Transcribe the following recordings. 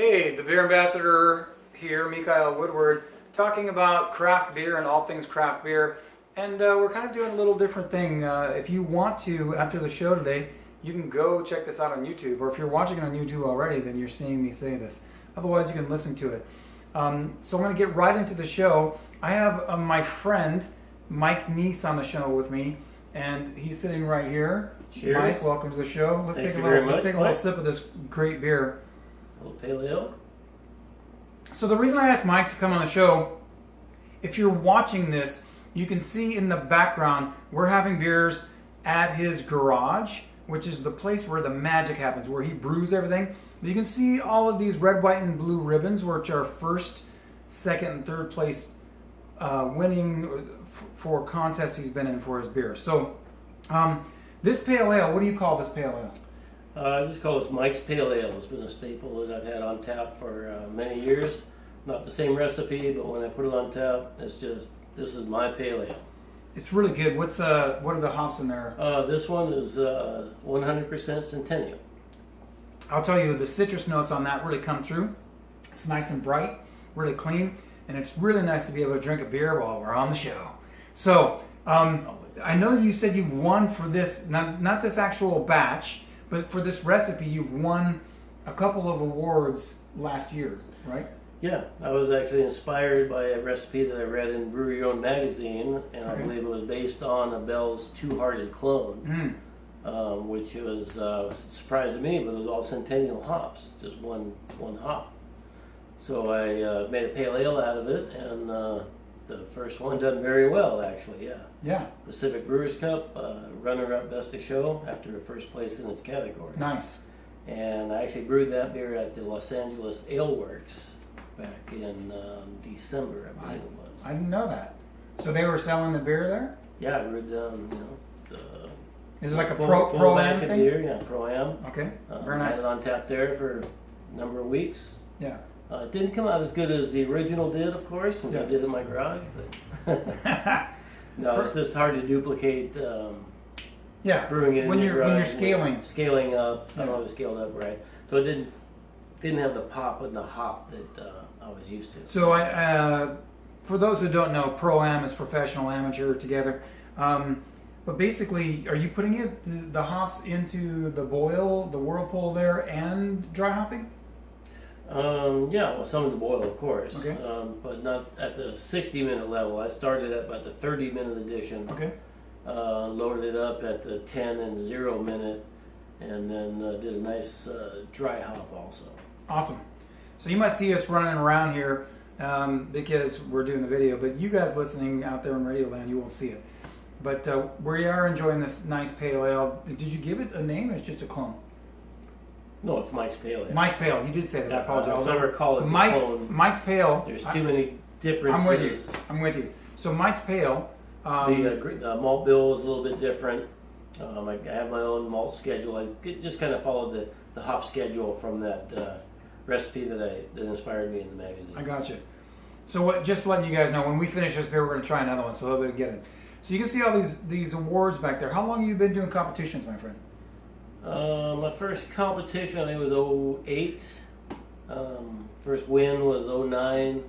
Hey, the beer ambassador here, Mikhail Woodward, talking about craft beer and all things craft beer. And we're kind of doing a little different thing. If you want to, after the show today, you can go check this out on YouTube. Or if you're watching it on YouTube already, then you're seeing me say this. Otherwise, you can listen to it. So I'm going to get right into the show. I have my friend, Mike Niece, on the show with me. And he's sitting right here. Cheers. Mike, welcome to the show. Let's take a little sip of this great beer. A little pale ale. So the reason I asked Mike to come on the show, if you're watching this, you can see in the background we're having beers at his garage, which is the place where the magic happens, where he brews everything. You can see all of these red, white, and blue ribbons, which are first, second, and third place winning for contests he's been in for his beer. So this pale ale, what do you call this pale ale? I just call this Mike's Pale Ale. It's been a staple that I've had on tap for many years. Not the same recipe, but when I put it on tap, it's just, this is my pale ale. It's really good. What are the hops in there? This one is 100% Centennial. I'll tell you, the citrus notes on that really come through. It's nice and bright, really clean, and it's really nice to be able to drink a beer while we're on the show. So, I know you said you've won for this, not this actual batch, but for this recipe, you've won a couple of awards last year, right? Yeah, I was actually inspired by a recipe that I read in Brewlu magazine, and I believe it was based on a Bell's Two-Hearted clone, which was a surprise to me, but it was all Centennial hops, just one hop. So I made a pale ale out of it, and the first one done very well, actually, yeah. Yeah. Pacific Brewers Cup, runner-up best of show after first place in its category. Nice. And I actually brewed that beer at the Los Angeles Ale Works back in December, I believe it was. I didn't know that. So they were selling the beer there? Yeah, I brewed Is it like a full pro-am batch of thing? beer, yeah, pro-am. Okay, very Had nice. it on tap there for a number of weeks. Yeah. It didn't come out as good as the original did, of course, since I did it in my garage. But no, it's just hard to duplicate. Yeah. Brewing it when in you're your garage, scaling up. Yeah. I don't know if it scaled up right, so it didn't have the pop and the hop that I was used to. So for those who don't know, pro-am is professional amateur together. But basically, are you putting the hops into the boil, the whirlpool there, and dry hopping? Yeah, well, some of the boil, of course, Okay. but not at the 60-minute level. I started at about the 30-minute edition. Okay. Loaded it up at the 10 and 0 minute, and then did a nice dry hop also. Awesome. So you might see us running around here because we're doing the video, but you guys listening out there in Radio Land, you won't see it. But we are enjoying this nice pale ale. Did you give it a name, or it's just a clone? No, it's Mike's Pale Ale. Mike's Pale. You did say that. I apologize. I'll never call it Mike's Pale. There's too many differences. I'm with you. So Mike's Pale. The malt bill is a little bit different. I have my own malt schedule. I just kind of followed the hop schedule from that recipe that inspired me in the magazine. I got you. So just letting you guys know, when we finish this beer, we're going to try another one, so we'll be able to get it. So you can see all these awards back there. How long have you been doing competitions, my friend? My first competition, I think, was 2008. First win was 2009.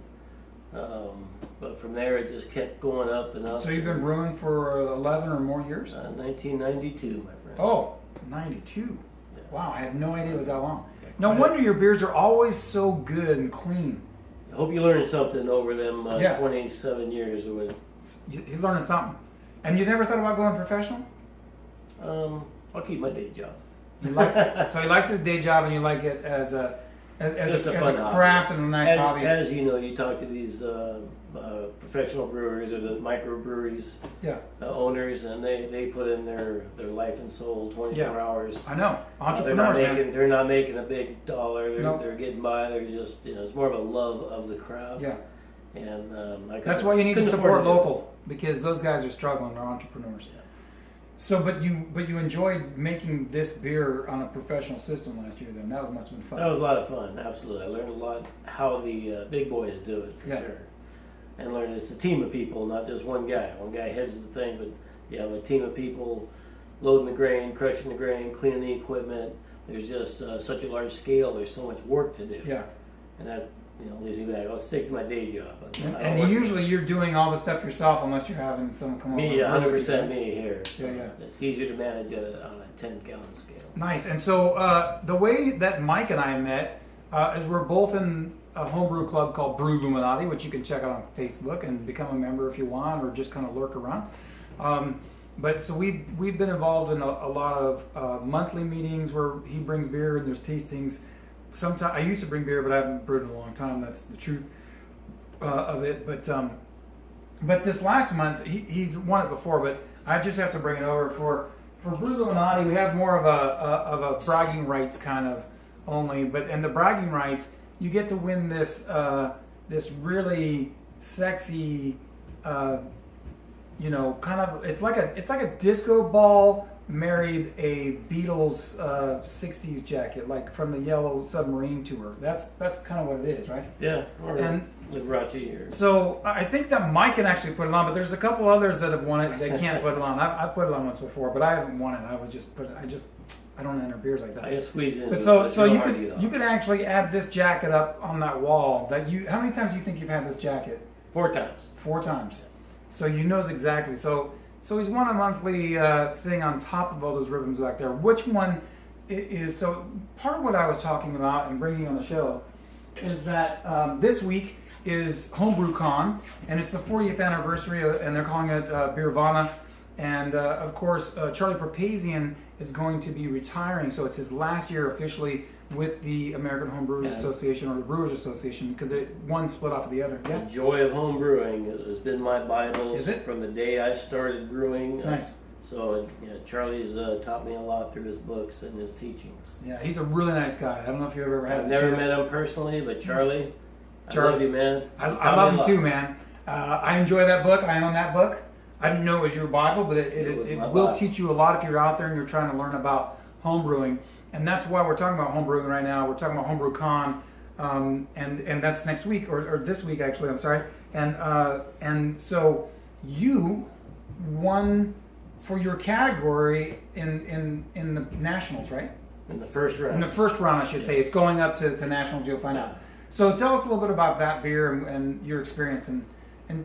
But from there, it just kept going up and up. So you've been brewing for 11 or more years? 1992, my friend. Oh, 92. Yeah. Wow, I had no idea it was that long. Yeah, No wonder your beers are always so good and clean. I hope you learned something over them 27 years. He's learning something. And you never thought about going professional? I'll keep my day job. So he likes his day job, and you like it as a craft and a nice hobby. As you know, you talk to these professional brewers or the microbreweries owners, and they put in their life and soul 24 hours. I know. Entrepreneurs, they're not making a big dollar. They're getting by. They're just, it's more of a love of the craft. Yeah. And that's why you need to support local, because those guys are struggling. They're entrepreneurs. Yeah. So, but you enjoyed making this beer on a professional system last year. Then that must have been fun. That was a lot of fun. Absolutely, I learned a lot how the big boys do it for sure, and learned it's a team of people, not just one guy. One guy heads the thing, but you have a team of people loading the grain, crushing the grain, cleaning the equipment. There's just such a large scale. There's so much work to do. Yeah. and that leaves me back. I'll stick to my day job. And usually you're doing all the stuff yourself unless you're having someone come over. Me, and brew with you, 100% me here. So yeah. it's easier to manage on a 10-gallon scale. Nice. And so the way that Mike and I met is we're both in a homebrew club called Brewluminati, which you can check out on Facebook and become a member if you want, or just kind of lurk around. But so we've been involved in a lot of monthly meetings where he brings beer and there's tastings. Sometimes I used to bring beer, but I haven't brewed in a long time. That's the truth of it. But this last month he's won it before, but I just have to bring it over for Brewluminati. We have more of a bragging rights kind of only, and the bragging rights, you get to win this this really sexy, kind of it's like a disco ball married a Beatles 60s jacket, like from the Yellow Submarine tour. That's kind of what it is, right? Yeah, or and Liberace. So I think that Mike can actually put it on, but there's a couple others that have won it. They can't put it on. I put it on once before, but I haven't won it. I don't enter beers like that. I just squeeze in. But so you could actually add this jacket up on that wall. How many times do you think you've had this jacket? 4 times. 4 times. So you knows exactly. So he's won a monthly thing on top of all those ribbons back there. Which one is so? Part of what I was talking about and bringing on the show is that this week is Homebrew Con, and it's the 40th anniversary, and they're calling it Beervana. And of course, Charlie Papazian is going to be retiring, so it's his last year officially with the American Homebrewers Association, or the Brewers Association, because one split off of the other. Yeah? The joy of home brewing has been my Bible from the day I started brewing. Nice. So Charlie's taught me a lot through his books and his teachings. Yeah, he's a really nice guy. I don't know if you've ever had I've never met him personally, but Charlie, I love you, man. I love him too, man. I enjoy that book. I own that book. I didn't know it was your Bible, but it will teach you a lot if you're out there and you're trying to learn about home brewing. And that's why we're talking about home brewing right now. We're talking about Homebrew Con, and that's next week, or this week actually, I'm sorry. And so you won for your category in the Nationals, right? In the first round. In the first round, I should say. It's going up to Nationals, you'll find out. So tell us a little bit about that beer and your experience, and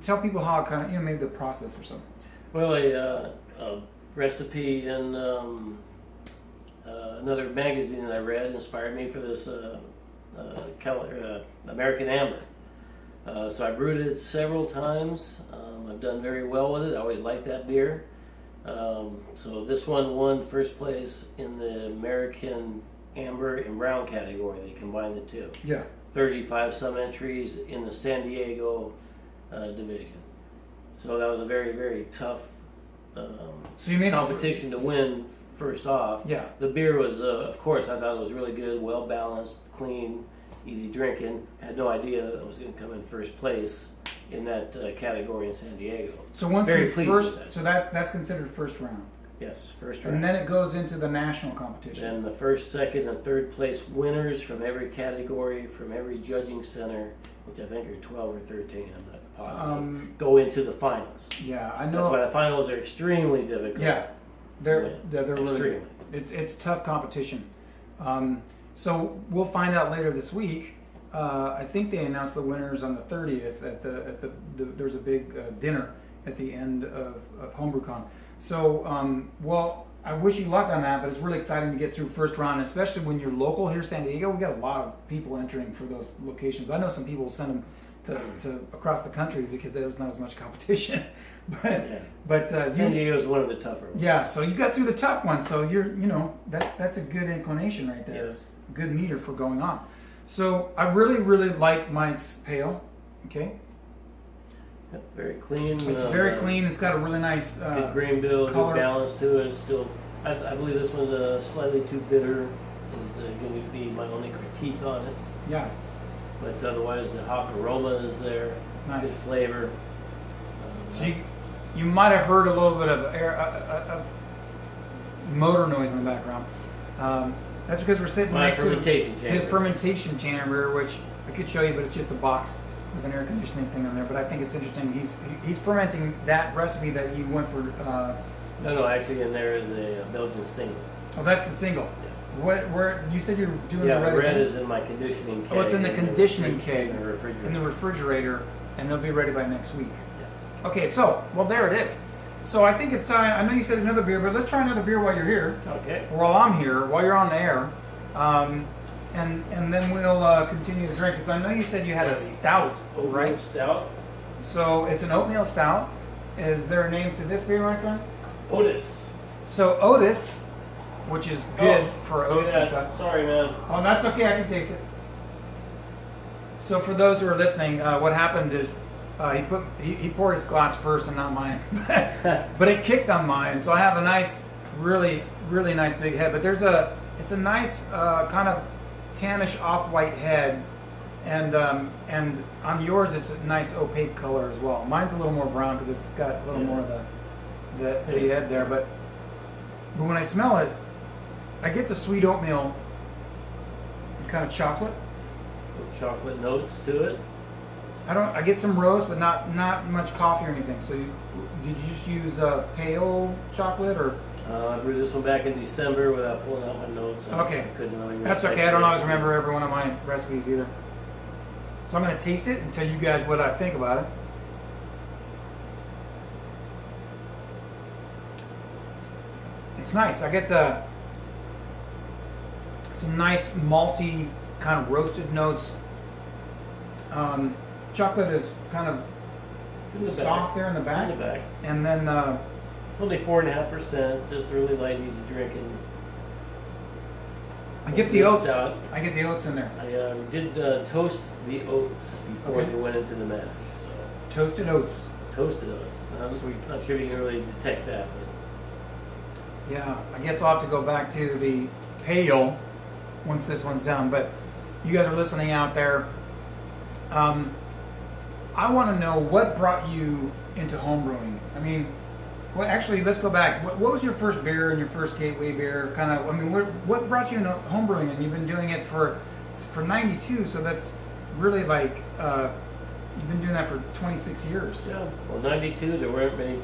tell people how kind of, maybe the process or something. Well, a recipe in another magazine that I read inspired me for this American Amber. So I brewed it several times. I've done very well with it. I always liked that beer. So this one won first place in the American Amber and Brown category. They combined the two. Yeah. 35 some entries in the San Diego division. So that was a very, very tough so you made competition to win first off. Yeah. The beer was, of course, I thought it was really good, well balanced, clean, easy drinking. I had no idea that it was going to come in first place in that category in San Diego. So once very you pleased first, with that. so that's considered first round. Yes, first round. And then it goes into the national competition. And the first, second, and third place winners from every category, from every judging center, which I think are 12 or 13, I'm not positive, go into the finals. Yeah, I know. That's why the finals are extremely difficult. Yeah, they're extremely. Really, it's tough competition. So we'll find out later this week. I think they announced the winners on the 30th at the there's a big dinner at the end of HomebrewCon. So, well, I wish you luck on that, but it's really exciting to get through first round, especially when you're local here in San Diego. We got a lot of people entering for those locations. I know some people send them to across the country because there's not as much competition. But San Diego is one of the tougher ones. Yeah, so you got through the tough one, so that's a good inclination right there. Yes. Good meter for going on. So I really, really like Mike's pale. Okay. Yep, very clean. It's very clean. It's got a really nice good grain bill, color. good balance to it. It's still, I believe this one's slightly too bitter. Is going to be my only critique on it. Yeah. But otherwise, the hop aroma is there. Nice good flavor. So you might have heard a little bit of air, motor noise in the background. That's because we're sitting next to his fermentation chamber, which I could show you, but it's just a box with an air conditioning thing on there. But I think it's interesting. He's fermenting that recipe that you went for. No, actually, in there is a Belgian single. Oh, that's the single. Yeah. Where you said you're doing Yeah, the red? red again? is in my conditioning keg. Oh, it's in the conditioning keg in the refrigerator. in the refrigerator, and they'll be ready by next week. Yeah. Okay, so there it is. So I think it's time. I know you said another beer, but let's try another beer while you're here. Okay. While I'm here, while you're on the air, and then we'll continue to drink. Because I know you said you had a stout, Oatmeal right? stout. So it's an oatmeal stout. Is there a name to this beer, my friend? Otis. So Otis, which is good for oats and stuff. Sorry, man. Oh, that's okay. I can taste it. So for those who are listening, what happened is he poured his glass first and not mine, but it kicked on mine. So I have a nice, really nice big head. But it's a nice kind of tannish off-white head, and on yours it's a nice opaque color as well. Mine's a little more brown because it's got a little more of the head there. But when I smell it, I get the sweet oatmeal, kind of chocolate. Chocolate notes to it. I get some roast, but not much coffee or anything. So did you just use pale chocolate or? I brewed this one back in December without pulling out my notes. Okay. I couldn't really. That's okay. I don't always remember every one of my recipes either. So I'm going to taste it and tell you guys what I think about it. It's nice. I get some nice malty kind of roasted notes. Chocolate is kind of soft there in the back. In the back. And then only 4.5%, just really light, easy drinking. I get the oats. I get the oats in there. I did toast the oats before they went into the mash. So. Toasted oats. Toasted oats. Sweet. Not sure if you can really detect that. But. Yeah, I guess I'll have to go back to the pale once this one's done. But you guys are listening out there. I want to know what brought you into homebrewing. I mean, well, actually, let's go back. What was your first beer and your first gateway beer? Kind of. I mean, what brought you into homebrewing? And you've been doing it for 92, so that's really like you've been doing that for 26 years. Yeah. Well, 92, there weren't many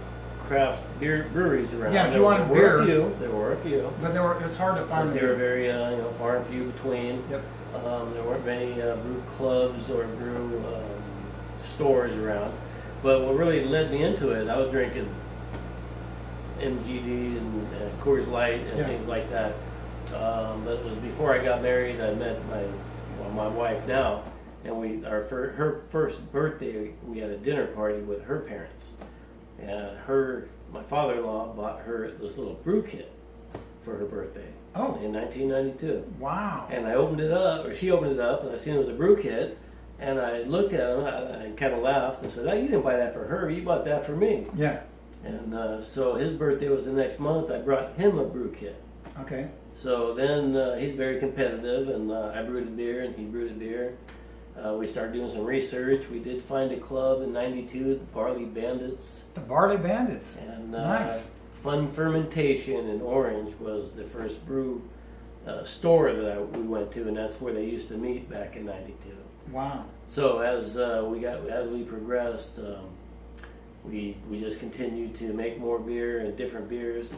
craft beer breweries around. Yeah, if you wanted beer, there were a few. But it's hard to find. But they were very far and few between. Yep. There weren't many brew clubs or brew stores around. But what really led me into it, I was drinking MGD and Coors Light and things like that. But it was before I got married. I met my wife now, and her first birthday we had a dinner party with her parents, and my father-in-law bought her this little brew kit for her birthday. Oh. In 1992. Wow. And I opened it up, or she opened it up, and I seen it was a brew kit, and I looked at him, I kind of laughed and said, "Oh, you didn't buy that for her, you bought that for me." Yeah. And so his birthday was the next month. I brought him a brew kit. Okay. So then he's very competitive, and I brewed a beer, and he brewed a beer. We started doing some research. We did find a club in 92, the Barley Bandits. The Barley Bandits. And nice. Fun Fermentation in Orange was the first brew store that we went to, and that's where they used to meet back in 92. Wow. So as we progressed, we just continued to make more beer and different beers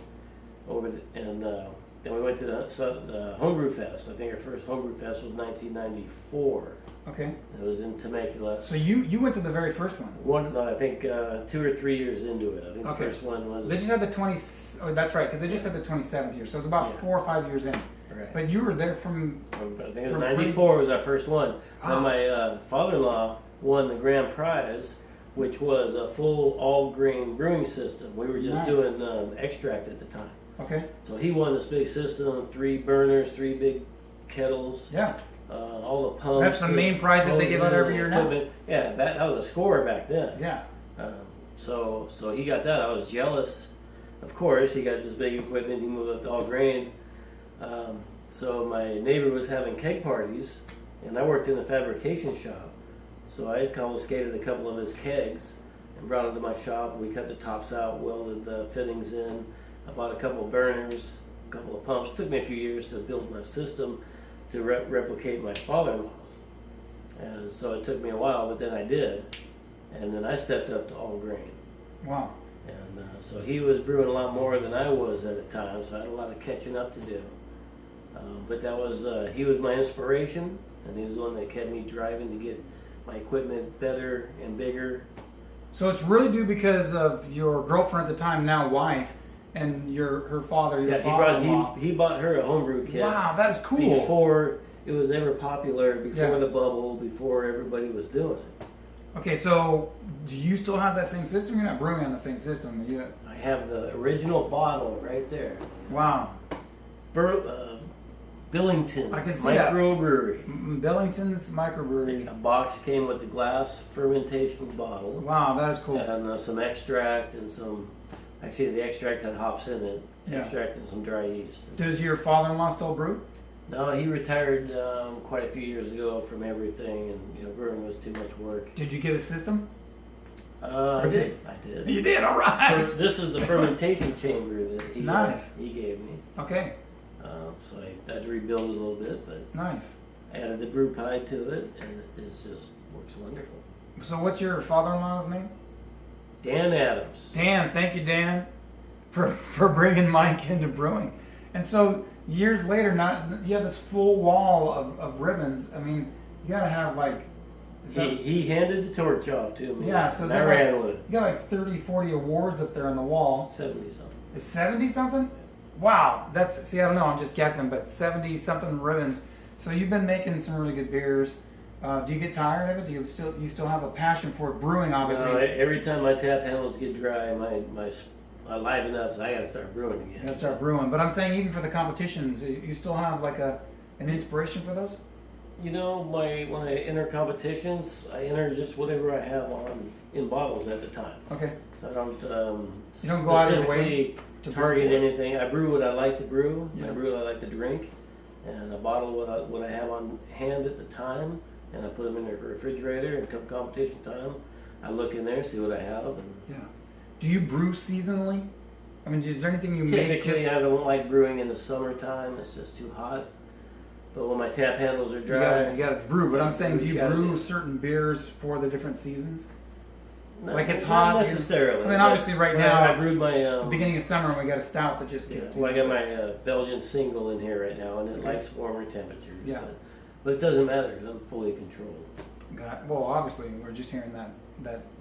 then we went to the Homebrew Fest. I think our first Homebrew Fest was 1994. Okay. It was in Temecula. So you went to the very first one? I think 2 or 3 years into it. I think the first one was. They just had the 20. Oh, that's right, because they just had the 27th year. So it was about 4 or 5 years in. Right. But you were there from. I think it was 94 was our first one. And my father-in-law won the grand prize, which was a full all-grain brewing system. We were just doing extract at the time. Okay. So he won this big system, 3 burners, 3 big kettles. Yeah. All the pumps. That's the main prize that they give out every year now. Yeah, that was a score back then. Yeah. So he got that. I was jealous. Of course, he got this big equipment. He moved up to all grain. So my neighbor was having keg parties, and I worked in a fabrication shop. So I confiscated a couple of his kegs and brought them to my shop. We cut the tops out, welded the fittings in. I bought a couple of burners, a couple of pumps. It took me a few years to build my system to replicate my father-in-law's. And so it took me a while, but then I did. And then I stepped up to all grain. Wow. And so he was brewing a lot more than I was at the time, so I had a lot of catching up to do. But that was he was my inspiration, and he was the one that kept me driving to get my equipment better and bigger. So it's really due because of your girlfriend at the time, now wife, and her father, your father-in-law. He bought her a homebrew kit. Wow, that is cool. Before it was ever popular, before Yeah. the bubble, before everybody was doing it. Okay, so do you still have that same system? You're not brewing on the same system. I have the original bottle right there. Wow. Billington's I can see that. microbrewery. Billington's microbrewery. A box came with the glass fermentation bottle. Wow, that is cool. And some extract and some. Actually, the extract had hops in it. Yeah. Extract and some dry yeast. Does your father-in-law still brew? No, he retired quite a few years ago from everything, and brewing was too much work. Did you get a system? I did. You did, all right. This is the fermentation chamber that he gave me. Okay. So I had to rebuild it a little bit, but Nice. added the brew pie to it, and it just works wonderful. So what's your father-in-law's name? Dan Adams. Dan, thank you, Dan, for bringing Mike into brewing. And so years later, you have this full wall of ribbons. I mean, you gotta have like. He handed the torch off to me. Yeah, so I ran with it. You got like 30, 40 awards up there on the wall. 70 something. Is 70 something? Wow, I don't know. I'm just guessing, but 70 something ribbons. So you've been making some really good beers. Do you get tired of it? Do you still have a passion for brewing? Obviously. Every time my tap handles get dry, I liven up, so I gotta start brewing again. You gotta start brewing. But I'm saying even for the competitions, you still have like an inspiration for those? When I enter competitions, I enter just whatever I have in bottles at the time. Okay. So I don't. You don't go out of your way to target brew anything. I brew what I like to brew. Yeah. I brew what I like to drink, and I bottle what I have on hand at the time, and I put them in the refrigerator. And come competition time, I look in there, see what I have. And Yeah. Do you brew seasonally? I mean, is there anything you make? typically, I don't like brewing in the summertime. It's just too hot. But when my tap handles are dry, You gotta brew. But I'm saying, do you gotta brew do. certain beers for the different seasons? no, like it's not hot, necessarily. I mean, obviously, right now I it's brewed my the beginning of summer, and we got a stout that just kicked. I got my Belgian single in here right now, and it Okay. likes warmer temperatures. Yeah. But it doesn't matter because I'm fully controlled. Well, obviously, we're just hearing that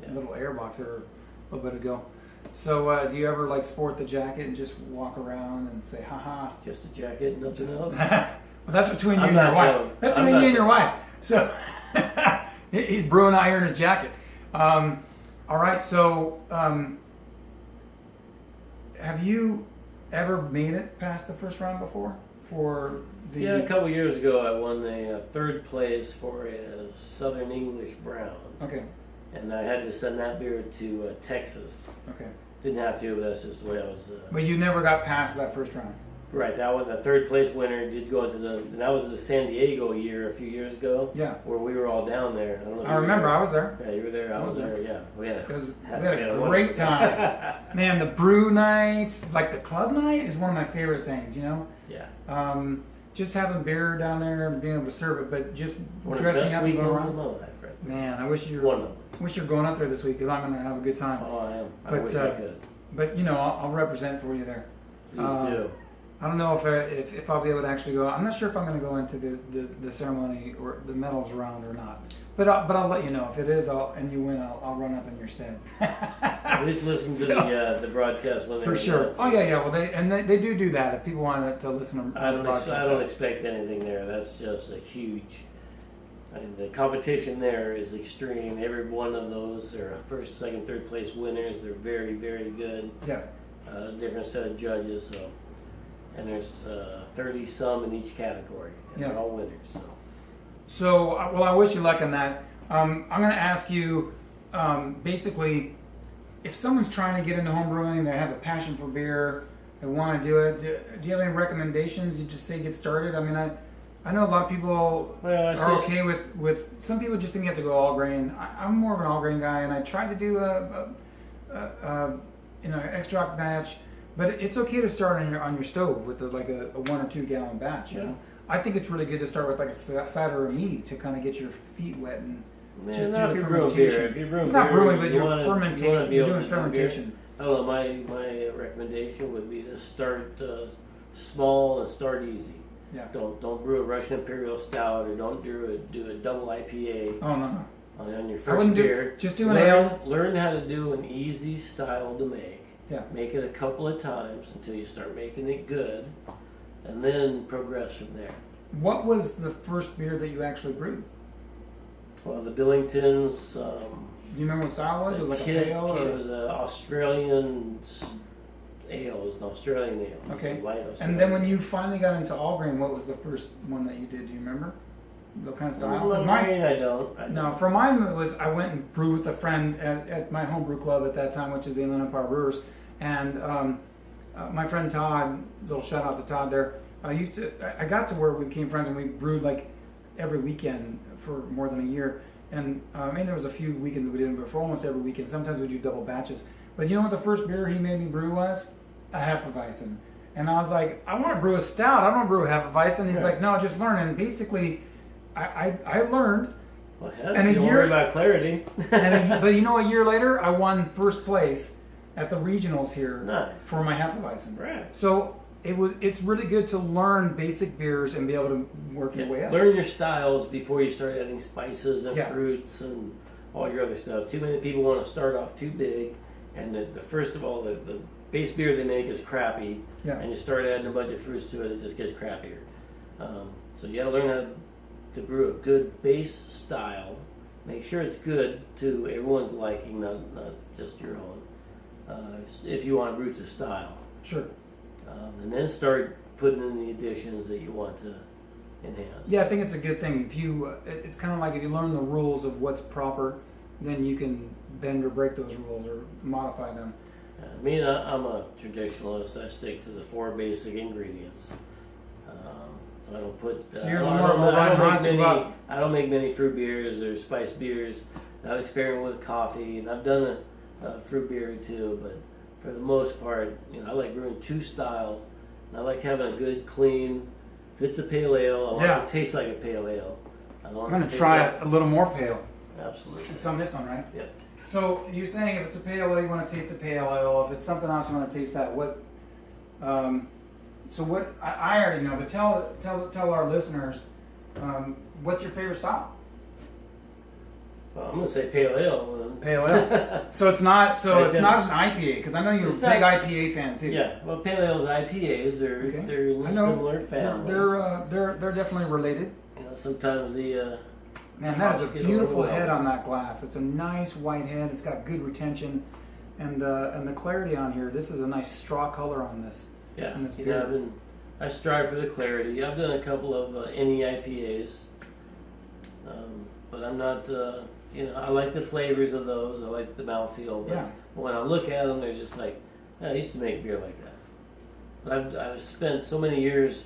Yeah. little airbox there a little bit ago. So, do you ever like sport the jacket and just walk around and say, "Ha Just a jacket, nothing else. ha"? Well, that's between you I'm and your not wife. telling- That's I'm between not you and your telling- wife. So he's brewing out here in his jacket. All right. So, have you ever made it past the first round before? For the Yeah, a couple years ago, I won a third place for a Southern English Brown, Okay. and I had to send that beer to Texas. Okay. Didn't have to, but that's just the way I was. But you never got past that first round. Right, that one, the third place winner did go into and that was the San Diego year a few years ago. Yeah. Where we were all down there. I don't know. If I you remember. were I was there. there. Yeah, you were there. I was there. there. Yeah, we had We had a great wonderful time. Man, the brew nights, like the club night, is one of my favorite things. Yeah. Just having beer down there and being able to serve it, but just One of the dressing best up and going weekends of around. my life, right? Man, I wish One of them. you're going out there this week because I'm gonna have a good time. Oh, I am. I But, wish I could. But I'll represent for you there. Please do. I don't know if I'll be able to actually go. I'm not sure if I'm going to go into the ceremony or the medals round or not. But I'll let you know if it is. And you win, I'll run up in your stead. At least listen to the broadcast when they're For sure. announcing. Oh yeah. Well, they do that. If people want to listen to I the don't broadcast. expect anything there. That's just a huge. The competition there is extreme. Every one of those are first, second, third place winners. They're very, very good. Yeah. Different set of judges. So, and there's 30 some in each category, and Yeah. they're all winners. So, well, I wish you luck on that. I'm going to ask you, basically, if someone's trying to get into homebrewing, they have a passion for beer, they want to do it. Do you have any recommendations? You just say get started. I mean, I know a lot of people are okay with. Some people just think you have to go all grain. I'm more of an all grain guy, and I tried to do extract batch, but it's okay to start on your stove with a 1 or 2 gallon batch. You know, I think it's really good to start with like a cider or meat to kind of get your feet wet and just do if the you're brewing fermentation. beer, if you're brewing It's not beer, brewing, but you you're wanna- fermenting. you wanna be You're able doing to do beer. fermentation. I don't know, my recommendation would be to start small and start easy. Yeah. Don't brew a Russian Imperial Stout, or don't do a double IPA Oh no. on your I first wouldn't beer. just do an ale. Learn how to do an easy style to make. Yeah. Make it a couple of times until you start making it good, and then progress from there. What was the first beer that you actually brewed? Well, the Billingtons. Do you remember what style it was? Was it like a pale? Or? It was an Australian ale. It was an Australian ale. It was Okay. a light Australian And then when ale. you finally got into all grain, what was the first one that you did? Do you remember? What kind of style? 'Cause All mine, grain, I don't. no, for mine it was I went and brewed with a friend at my homebrew club at that time, which is the Inland Empire Brewers, and my friend Todd, little shout out to Todd there. I got to where we became friends and we brewed like every weekend for more than a year. And I mean, there was a few weekends we didn't, but for almost every weekend, sometimes we do double batches. But you know what the first beer he made me brew was? A Hefeweizen. And I was like, I want to brew a stout. I don't want to brew a Hefeweizen. He's like, no, just learn. And basically, I learned. Well, yes, And a don't year- worry about clarity. But you know, a year later, I won first place at the regionals here Nice. for my Hefeweizen. Right. So it's really good to learn basic beers and be able to work your way up. Learn your styles before you start adding spices and Yeah. fruits and all your other stuff. Too many people want to start off too big, and the first of all, the base beer they make is crappy, Yeah. and you start adding a bunch of fruits to it, it just gets crappier. So you got to learn how to brew a good base style. Make sure it's good to everyone's liking, not just your own. If you want to brew to style. Sure. And then start putting in the additions that you want to enhance. Yeah, I think it's a good thing. If you, it's kind of like if you learn the rules of what's proper, then you can bend or break those rules or modify them. I mean, I'm a traditionalist. I stick to the 4 basic ingredients. So I don't put. So you're I more don't- of a I don't Ryan make many. Hodge I don't make many fruit beers or spice beers. I've experimented with coffee, and I've done a fruit beer or two. But for the most part, I like brewing 2 style. And I like having a good, clean. If it's a pale ale, I want Yeah. it to taste like a pale ale. I don't I'm want going it to taste try like- it a little more pale. Absolutely. It's on this one, right? Yep. So you're saying if it's a pale ale, you want to taste the pale ale. If it's something else, you want to taste that. What? So what? I already know, but tell our listeners, what's your favorite style? Well, I'm gonna say pale ale. Pale ale. So it's not. So Right it's then. not an IPA because I know you're a It's big not- IPA fan too. Yeah, well, pale ales, IPAs, Okay. they're in I a know. similar family. They're definitely related. Sometimes the Man, that is a Hops get beautiful overwhelmed. head on that glass. It's a nice white head. It's got good retention, and the clarity on here. This is a nice straw color on this. yeah, in this you beer. know, I strive for the clarity. I've done a couple of any IPAs, but I'm not. I like the flavors of those. I like the mouthfeel. But Yeah. when I look at them, they're just like, I used to make beer like that. But I've spent so many years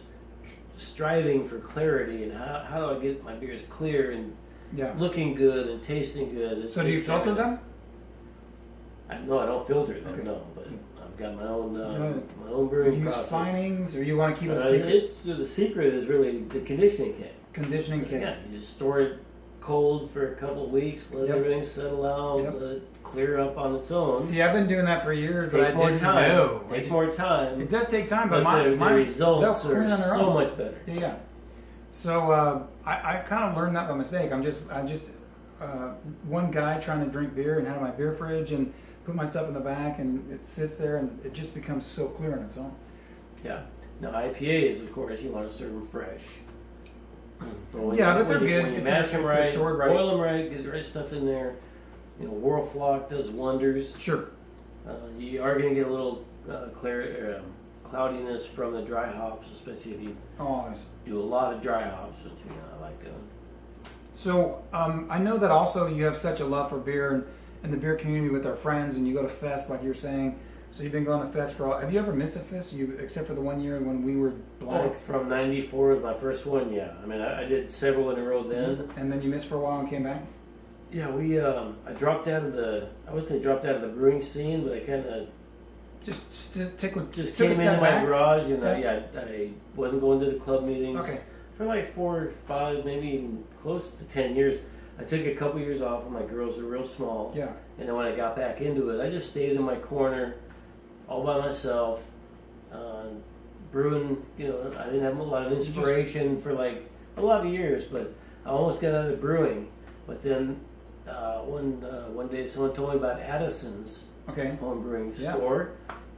striving for clarity and how do I get my beers clear and Yeah. looking good and tasting good. It's So do you just filter them? No, I don't filter them. Okay. No, but I've got my own Right. my own Do brewing you use process. finings, or you want to keep it a secret? The secret is really the conditioning kit. Conditioning kit. Yeah, you just store it cold for a couple of weeks, let Yep. everything settle out, Yep. let it clear up on its own. See, I've been doing that for years, but Takes I more didn't time. know. Takes more time. It does take time, but but the my results they'll are clean on their so own. much better. Yeah. So I kind of learned that by mistake. I'm just one guy trying to drink beer and have my beer fridge and put my stuff in the back, and it sits there and it just becomes so clear on its own. Yeah. Now IPAs, of course, you want to serve them fresh. When Yeah, you- but they're when you- good When you if mash they're them right, stored right. boil them right, get the right stuff in there. Whirlflock does wonders. Sure. You are going to get a little cloudiness from the dry hops, especially if you Always. do a lot of dry hops, which I like doing. So I know that also you have such a love for beer and the beer community with our friends, and you go to fest like you're saying. So you've been going to fest for have you ever missed a fest? Except for the one year when we were black, Like from '94 was my first one. Yeah, I mean I did several in a row then. and then you missed for a while and came back. Yeah, I dropped out of I wouldn't say dropped out of the brewing scene, but I kind of Just just took came a step into my back. garage and Yeah. I wasn't going to the club meetings. Okay. For like 4 or 5, maybe even close to 10 years. I took a couple years off when my girls were real small. Yeah. And then when I got back into it, I just stayed in my corner all by myself, brewing, I didn't have a lot of inspiration for like a lot of years, but I almost got out of brewing. But then one day someone told me about Addison's home brewing store,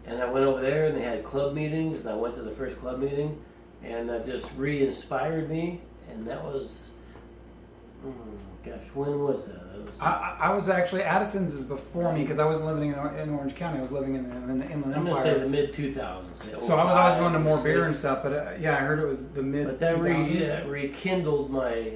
and I went over there and they had club meetings, and I went to the first club meeting, and that just re-inspired me, and that was, when was that? I was actually, Addison's is before me because I wasn't living in Orange County. I was living in the Inland Empire. I'm going to say the mid-2000s. So I was always going to more beer and stuff, but I heard it was the mid-2000s. But that rekindled my...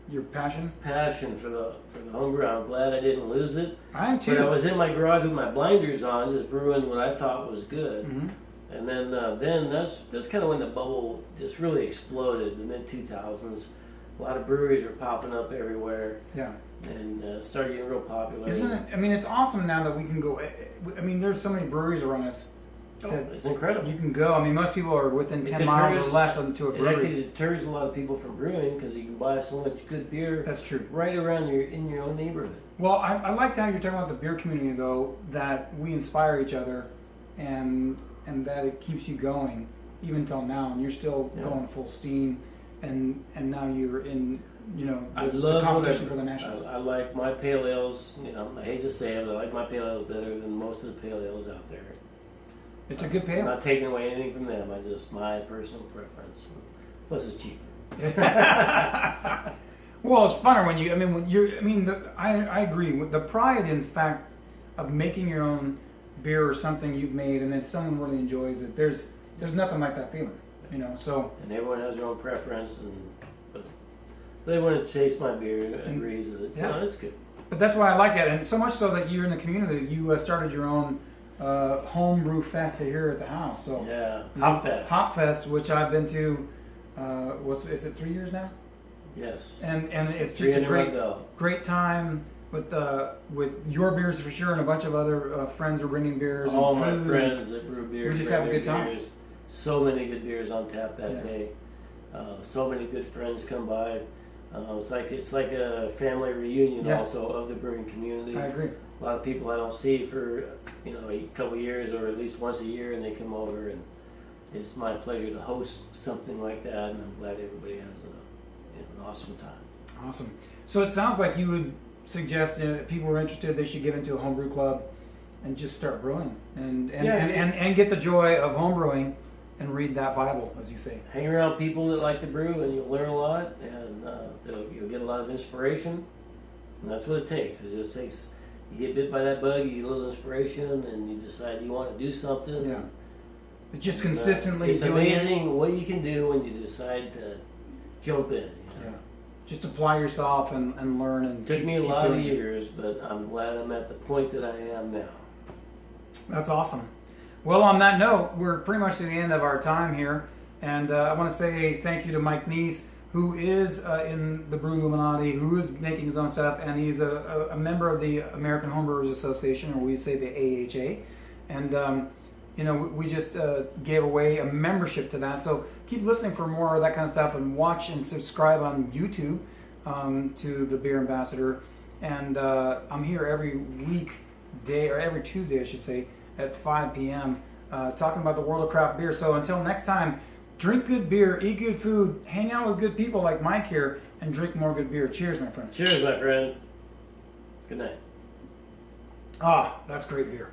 your passion for the homebrew. I'm glad I didn't lose it. I am too. But I was in my garage with my blinders on, just brewing what I thought was good. And then that's kind of when the bubble just really exploded. The mid 2000s, a lot of breweries were popping up everywhere. Yeah. And started getting real popular. Isn't it? I mean, it's awesome now that we can go. I mean, there's so many breweries around us. It's incredible. You can go. I mean, most people are within 10 miles or less to a brewery. It actually deters a lot of people from brewing because you can buy so much good beer. That's true. Right around in your own neighborhood. Well, I like how you're talking about the beer community, though, that we inspire each other, and that it keeps you going even till now, and you're still going full steam, and now you're in the competition for the nationals. I like my pale ales. I hate to say it, but I like my pale ales better than most of the pale ales out there. It's a good pale. I'm not taking away anything from them. My personal preference. Plus, it's cheaper. Well, it's funner when I agree with the pride, in fact, of making your own beer or something you've made, and then someone really enjoys it. There's nothing like that feeling, So. And everyone has their own preference, but they want to taste my beer and agrees with it. So it's good. But that's why I like it, and so much so that you're in the community. You started your own homebrew fest here at the house. So Hop Fest, which I've been to. Is it 3 years now? Yes. And it's just a great time with your beers for sure, and a bunch of other friends are bringing beers. All and my food, friends that brew beers. We just have a good time. Beers. So many good beers on tap that day. So many good friends come by. It's like a family reunion also of the brewing community. I agree. A lot of people I don't see for a couple of years or at least once a year, and they come over, and it's my pleasure to host something like that, and I'm glad everybody has an awesome time. Awesome. So it sounds like you would suggest if people are interested, they should get into a homebrew club and just start brewing and get the joy of homebrewing and read that Bible, as you say. Hang around people that like to brew, and you'll learn a lot, and you'll get a lot of inspiration. And that's what it takes. It just takes, you get bit by that bug, you get a little inspiration, and you decide you want to do something. Yeah. It's just consistently it's doing amazing what you can do when you decide to jump in. Yeah. Just apply yourself and learn. And it took me a lot of years, but I'm glad I'm at the point that I am now. That's awesome. Well, on that note, we're pretty much to the end of our time here, and I want to say thank you to Mike Niece, who is in the Brewluminati, who is making his own stuff, and he's a member of the American Homebrewers Association, or we say the AHA, and we just gave away a membership to that. So keep listening for more of that kind of stuff, and watch and subscribe on YouTube to the Beer Ambassador. And I'm here every weekday, or every Tuesday, I should say, at 5 p.m. Talking about the world of craft beer. So until next time, drink good beer, eat good food, hang out with good people like Mike here, and drink more good beer. Cheers, my friend. Cheers, my friend. Good night. Ah, that's great beer.